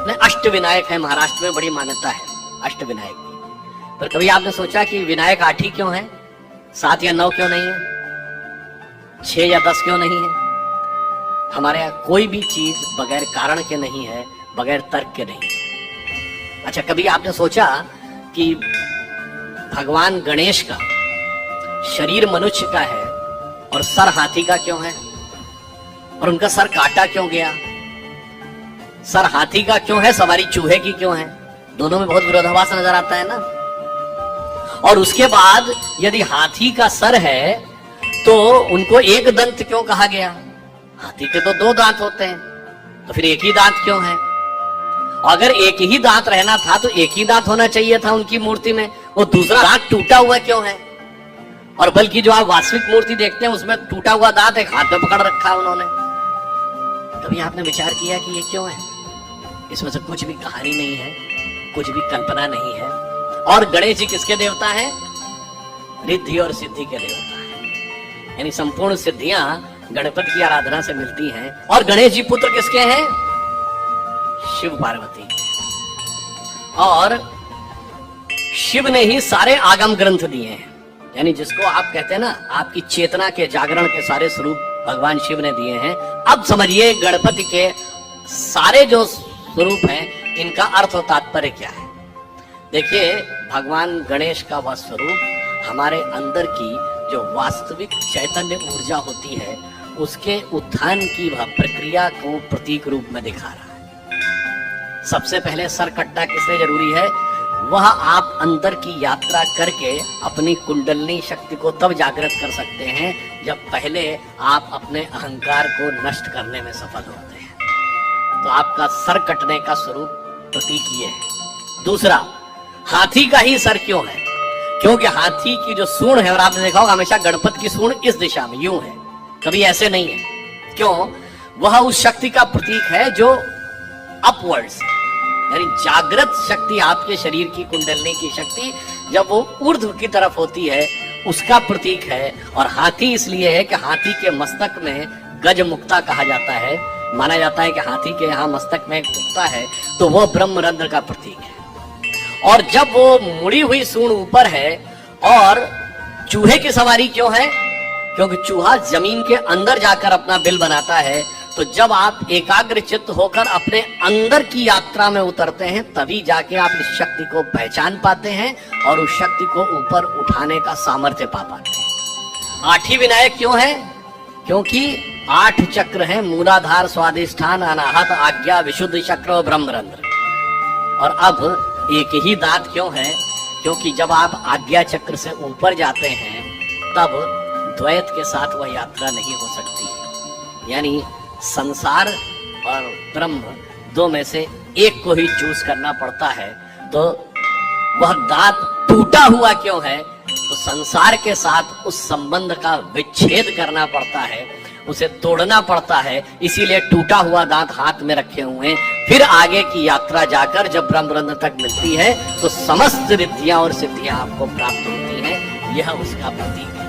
ने अष्ट विनायक है, महाराष्ट्र में बड़ी मान्यता है अष्ट विनायक की। पर कभी आपने सोचा कि विनायक 8 ही क्यों है, 7 या 9 क्यों नहीं है, 6 या 10 क्यों नहीं है? हमारे यहाँ कोई भी चीज बगैर कारण के नहीं है, बगैर तर्क के नहीं है। अच्छा, कभी आपने सोचा कि भगवान गणेश का शरीर मनुष्य का है और सर हाथी का क्यों है, और उनका सर काटा क्यों गया? सर हाथी का क्यों है, सवारी चूहे की क्यों है? दोनों में बहुत विरोधाभास नजर आता है ना। और उसके बाद यदि हाथी का सर है तो उनको एक दंत क्यों कहा गया? हाथी के तो 2 दांत होते हैं, तो फिर एक ही दांत क्यों है? अगर एक ही दांत रहना था तो एक ही दांत होना चाहिए था उनकी मूर्ति में, वो दूसरा दांत टूटा हुआ क्यों है? और बल्कि जो आप वास्तविक मूर्ति देखते हैं उसमें टूटा हुआ दांत एक हाथ में पकड़ रखा है उन्होंने। कभी आपने विचार किया कि ये क्यों है? इसमें से कुछ भी कहानी नहीं है, कुछ भी कल्पना नहीं है। और गणेश जी किसके देवता हैं? रिद्धि और सिद्धि के देवता हैं, यानी संपूर्ण सिद्धियां गणपति की आराधना से मिलती हैं। और गणेश जी पुत्र किसके हैं? शिव पार्वती। और शिव ने ही सारे आगम ग्रंथ दिए हैं, यानी जिसको आप कहते हैं ना, आपकी चेतना के जागरण के सारे स्वरूप भगवान शिव ने दिए हैं। अब समझिए गणपति के सारे जो स्वरूप हैं इनका अर्थ और तात्पर्य क्या है। देखिए, भगवान गणेश का वह स्वरूप हमारे अंदर की जो वास्तविक चैतन्य ऊर्जा होती है उसके उत्थान की वह प्रक्रिया को प्रतीक रूप में दिखा रहा है। सबसे पहले सर कटना किसलिए जरूरी है? वह आप अंदर की यात्रा करके अपनी कुंडलनी शक्ति को तब जागृत कर सकते हैं जब पहले आप अपने अहंकार को नष्ट करने में सफल होते हैं। तो आपका सर कटने का स्वरूप प्रतीक ये है। दूसरा, हाथी का ही सर क्यों है? क्योंकि हाथी की जो सूंड है, और आपने देखा होगा हमेशा गणपति की सूंड इस दिशा में यूं है, कभी ऐसे नहीं है। क्यों? वह उस शक्ति का प्रतीक है जो अपवर्ड्स, यानी जागृत शक्ति, आपके शरीर की कुंडलनी की शक्ति जब वो ऊर्ध्व की तरफ होती है उसका प्रतीक है। और हाथी इसलिए है कि हाथी के मस्तक में गज मुक्ता कहा जाता है, माना जाता है कि हाथी के यहाँ मस्तक में मुक्ता है, तो वह ब्रह्मरंध्र का प्रतीक है। और जब वो मुड़ी हुई सूंड ऊपर है, और चूहे की सवारी क्यों है? क्योंकि चूहा जमीन के अंदर जाकर अपना बिल बनाता है। तो जब आप एकाग्र चित्त होकर अपने अंदर की यात्रा में उतरते हैं तभी जाके आप इस शक्ति को पहचान पाते हैं और उस शक्ति को ऊपर उठाने का सामर्थ्य पा पाते हैं। 8 ही विनायक क्यों है? क्योंकि 8 चक्र हैं, मूलाधार, स्वाधिष्ठान, अनाहत, आज्ञा, विशुद्ध चक्र और ब्रह्मरंध्र। और अब एक ही दांत क्यों है? क्योंकि जब आप आज्ञा चक्र से ऊपर जाते हैं तब द्वैत के साथ वह यात्रा नहीं हो सकती, यानी संसार और ब्रह्म 2 में से एक को ही चूज करना पड़ता है। तो वह दांत टूटा हुआ क्यों है? तो संसार के साथ उस संबंध का विच्छेद करना पड़ता है, उसे तोड़ना पड़ता है, इसीलिए टूटा हुआ दांत हाथ में रखे हुए हैं। फिर आगे की यात्रा जाकर जब ब्रह्मरंध्र तक मिलती है तो समस्त रिद्धियां और सिद्धियां आपको प्राप्त होती हैं। यह उसका प्रतीक है।